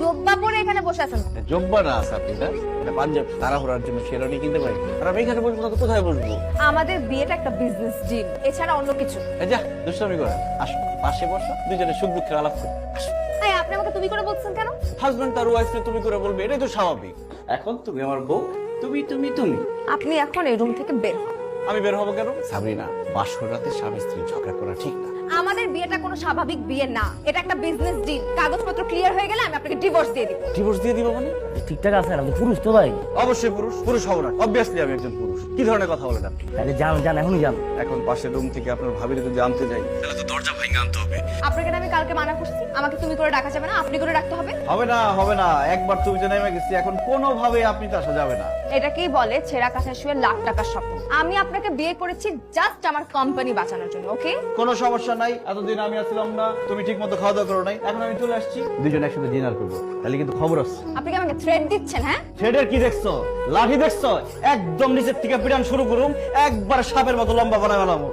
জব্বা পরে এখানে বসে আছেন? জব্বা না সাবিনা, এটা পাঞ্জাব তাড়াহুড়ার জন্য শেরওয়ানি কিনতে পারি। আর আমি এখানে বসবো না তো কোথায় বসবো? আমাদের বিয়েটা একটা বিজনেস ডিল, এছাড়া অন্য কিছু। এই যা দুষ্টামি করে আসো, পাশে বসো, দুজনে সুখ দুঃখের আলাপ করি। আসো। এই আপনি আমাকে তুমি করে বলছেন কেন? হাজবেন্ড তার ওয়াইফকে তুমি করে বলবে, এটাই তো স্বাভাবিক। এখন তুমি আমার বউ, তুমি তুমি তুমি। আপনি এখন এই রুম থেকে বের হন। আমি বের হবো কেন? সাবরিনা, বাসর রাতে স্বামী স্ত্রী ঝগড়া করা ঠিক না। আমাদের বিয়েটা কোনো স্বাভাবিক বিয়ে না, এটা একটা বিজনেস ডিল। কাগজপত্র ক্লিয়ার হয়ে গেলে আমি আপনাকে ডিভোর্স দিয়ে দিব। ডিভোর্স দিয়ে দিব মানে? ঠিকঠাক আছে না? পুরুষ তো ভাই। অবশ্যই পুরুষ, পুরুষ হবো না। অবভিয়াসলি আমি একজন পুরুষ। কি ধরনের কথা বলেন আপনি? তাহলে যান যান, এখনই যান। এখন পাশের রুম থেকে আপনার ভাবিরে যদি আনতে যাই, তাহলে তো দরজা ভেঙে আনতে হবে। আপনাকে না আমি কালকে মানা করছি আমাকে তুমি করে ডাকা যাবে না, আপনি করে ডাকতে হবে। হবে না, হবে না। একবার তুমি যে নেমে গেছি, এখন কোনোভাবে আপনি তো আসা যাবে না। এটাকেই বলে ছেঁড়া কাঁথা শুয়ে লাখ টাকার স্বপ্ন। আমি আপনাকে বিয়ে করেছি জাস্ট আমার কোম্পানি বাঁচানোর জন্য, ওকে? কোনো সমস্যা নাই। এতদিন আমি আসলাম না, তুমি ঠিক মতো খাওয়া দাওয়া করো নাই, এখন আমি চলে আসছি, দুজন একসাথে ডিনার করবো। তাহলে কিন্তু খবর আছে। আপনি কি আমাকে থ্রেট দিচ্ছেন? হ্যাঁ, থ্রেডের কি দেখছো? লাঠি দেখছো? একদম নিচের থেকে পিটান শুরু করুম, একবার সাপের মতো লম্বা বানায় বানাবো।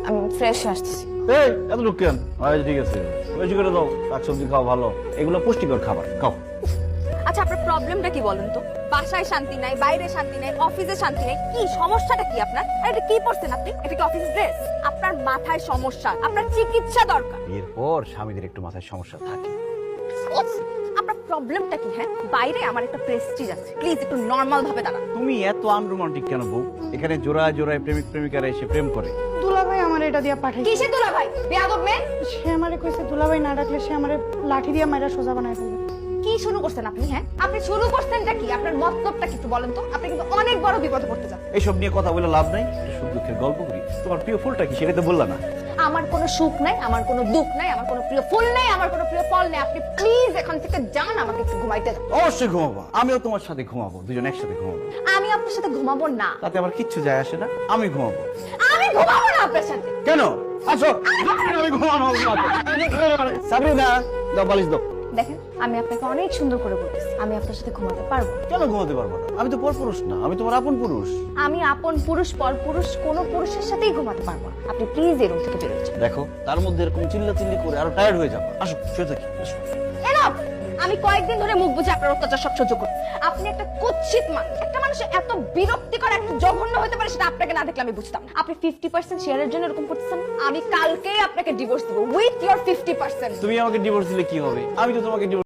আমি ফ্রেশ আসতেছি। এই এত লোক কেন? ঠিক আছে, বেশি করে দাও। শাকসবজি খাও ভালো, এগুলো পুষ্টিকর খাবার খাও। আচ্ছা, আপনার প্রবলেমটা কি বলেন তো? বাসায় শান্তি নাই, বাইরে শান্তি নাই, অফিসে শান্তি নাই, কি সমস্যাটা কি আপনার? আর এটা কি পড়ছেন আপনি? এটা কি অফিস ড্রেস? আপনার মাথায় সমস্যা, আপনার চিকিৎসা দরকার। এরপর স্বামীদের একটু মাথায় সমস্যা থাকে। আপনার প্রবলেমটা কি? হ্যাঁ, বাইরে আমার একটা প্রেস্টিজ আছে, প্লিজ একটু নরমাল ভাবে দাঁড়ান। তুমি এত আনরোমান্টিক কেন বউ? এখানে জোড়ায় জোড়ায় প্রেমিক প্রেমিকারা এসে প্রেম করে। দুলাভাই আমার এটা দিয়া পাঠাই। কিসে তোলা ভাই? বেয়াদব মেয়ে। সে আমারে কইছে দুলাভাই না ডাকলে সে আমারে লাঠি দিয়া মাইরা সোজা বানায় ফেলবে। কি শুরু করছেন আপনি? হ্যাঁ, আপনি শুরু করছেনটা কি? আপনার মতলবটা কি একটু বলেন তো? আপনি কিন্তু অনেক বড় বিপদে পড়তে যাচ্ছেন। এইসব নিয়ে কথা বলে লাভ নাই, একটু সুখ দুঃখের গল্প করি। তোমার প্রিয় ফুলটা কি সেটা তো বললা না। আমার কোনো সুখ নাই, আমার কোনো দুঃখ নাই, আমার কোনো প্রিয় ফুল নাই, আমার কোনো প্রিয় ফল নেই। আপনি প্লিজ এখান থেকে যান, আমাকে একটু ঘুমাইতে দাও। অবশ্যই ঘুমাবো, আমিও তোমার সাথে ঘুমাবো, দুজন একসাথে ঘুমাবো। আমি আপনার সাথে ঘুমাবো না। তাতে আমার কিচ্ছু যায় আসে না, আমি ঘুমাবো। আমি ঘুমাবো না আপনার সাথে। কেন? আসো, আমি ঘুমানো। সাবরিনা, দাও বালিশ দাও। দেখেন, আমি আপনাকে অনেক সুন্দর করে বলতেছি, আমি আপনার সাথে ঘুমাতে পারবো। কেন ঘুমাতে পারবো না? আমি তো পরপুরুষ না, আমি তোমার আপন পুরুষ। আমি আপন পুরুষ পর পুরুষ কোনো পুরুষের সাথেই ঘুমাতে পারবো না। আপনি প্লিজ এই রুম থেকে বেরোয় যান। দেখো, তার মধ্যে এরকম চিল্লা চিল্লি করে আরো টায়ার্ড হয়ে যাবো। আসো, শুয়ে থাকি, আসো। Enough! আমি কয়েকদিন ধরে মুখ বুঝে আপনার অত্যাচার সব সহ্য করি। আপনি একটা কুৎসিত মানুষ। একটা মানুষের এত বিরক্তিকর, এত জঘন্য হতে পারে সেটা আপনাকে না দেখলে আমি বুঝতাম না। আপনি 50% শেয়ারের জন্য এরকম করতেছেন। আমি কালকেই আপনাকে ডিভোর্স দেব উইথ ইওর 50%। তুমি আমাকে ডিভোর্স দিলে কি হবে? আমি তো তোমাকে divorce